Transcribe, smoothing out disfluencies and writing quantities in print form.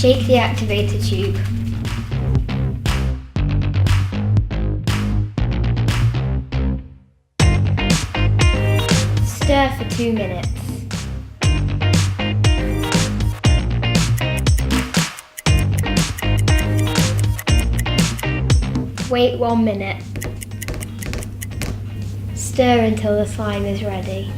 Shake the activator tube. Stir for 2 minutes. Wait 1 minute. Stir until the slime is ready.